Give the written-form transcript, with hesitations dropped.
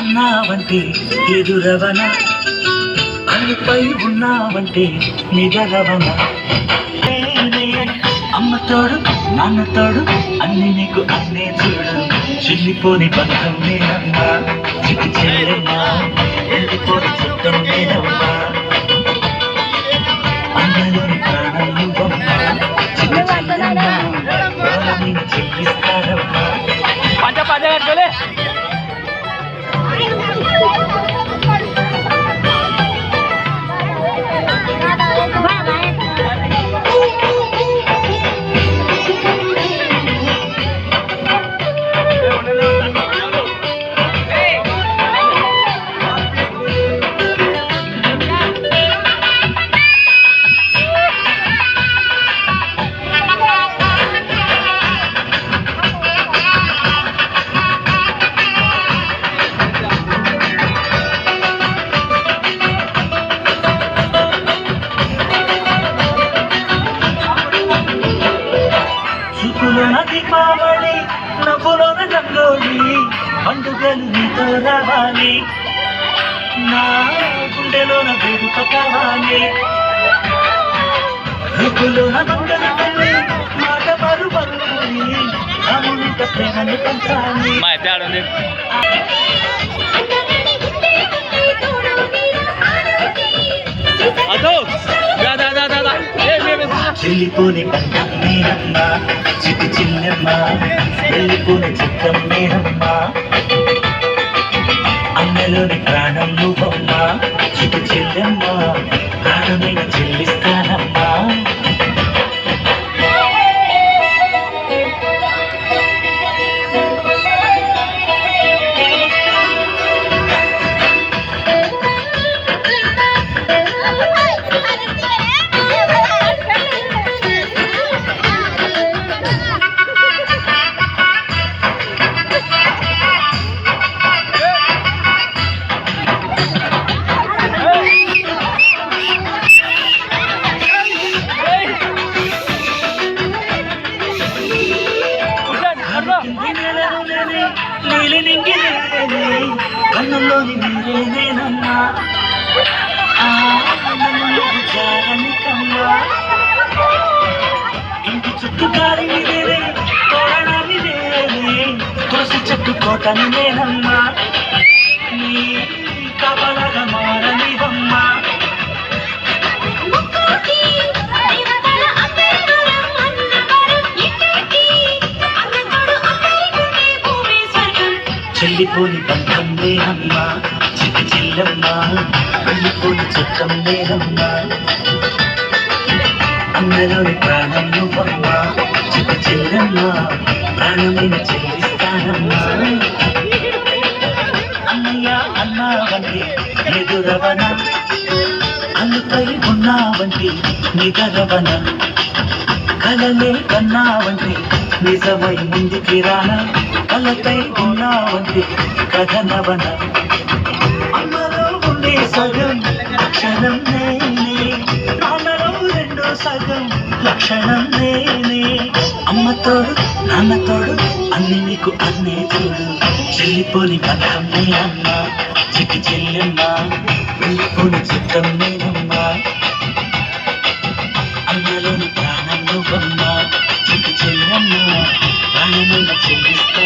అన్నావంటే ఎదురవన, అల్లిపై ఉన్నావంటే నిగరవన. అమ్మ తోడు నాన్న తోడు అన్ని నీకు అన్నే చూడు. చిల్లిపోని బంధం నేనమ్మా, చిట్టి చెల్లెమ్మా, వెళ్ళిపోని చుట్టం నేనమ్మా. అన్నలోని ప్రాణం నువ్వమ్మా, చిట్టి చెల్లెమ్మా, నేను చెల్లిస్తానమ్మా. చూపులోన దీపావళి, నవ్వులోన రంగోలి, పండుగలు నీతో రావాలి, నా గుండెలోన వేడుక కావాలి. రూపులోన మంగళ తల్లి, మాట బరు బరువుని, అమునిత ప్రేమని పంచాలి. చెల్లిపోని బంధం నేనమ్మా, చిట్టి చిన్నమ్మా, వెళ్ళిపోని చిత్రం నేనమ్మా. అన్నలోని ప్రాణం నువ్వమ్మా, చిట్టి చెల్లెమ్మా, ప్రాణమైన చెల్లిస్తానమ్మా. నీలి నింగిలేనే కన్నుల్లోని నీరేనేనమ్మా, జారనికమ్మా. ఇంటి చుట్టూ గాలి నేనే, తోరణాన్ని నేనే, తులసి చెట్టు కోటని నేనమ్మా, నీ కబలగా మారనివమ్మా. చెల్లిపోని బంధం నేనమ్మా, చిట్టి చెల్లెమ్మా, వెళ్ళిపోని చుట్టం నేనమ్మా. అన్నలోని ప్రాణం నువ్వమ్మా, చిట్టి చెల్లెమ్మా, ప్రాణమైన చెల్లిస్తానమ్మా. అన్నయ్య అన్నావంటే ఎదురవన, అల్లుపై ఉన్నావంటే నిగరవన, కలలే కన్నావంటే నిజమై ముందుకి రానా, కలపై ఉన్నావంటే కథనవన. అమ్మలో ఉండే సగం అక్షరం నేనే, నాన్నలో రెండో సగం లక్షణం నేనే. అమ్మ తోడు నాన్న తోడు అన్ని నీకు అన్నే చూడు. చెల్లిపోని బంధం నేనమ్మా, చిట్టి చెల్లెమ్మా, వెళ్ళిపోని చిత్తం నేనమ్మా. అన్నలోని ప్రాణం నువ్వమ్మా, చిట్టి చెల్లెమ్మా, ప్రాణమైన చెల్లిస్తా.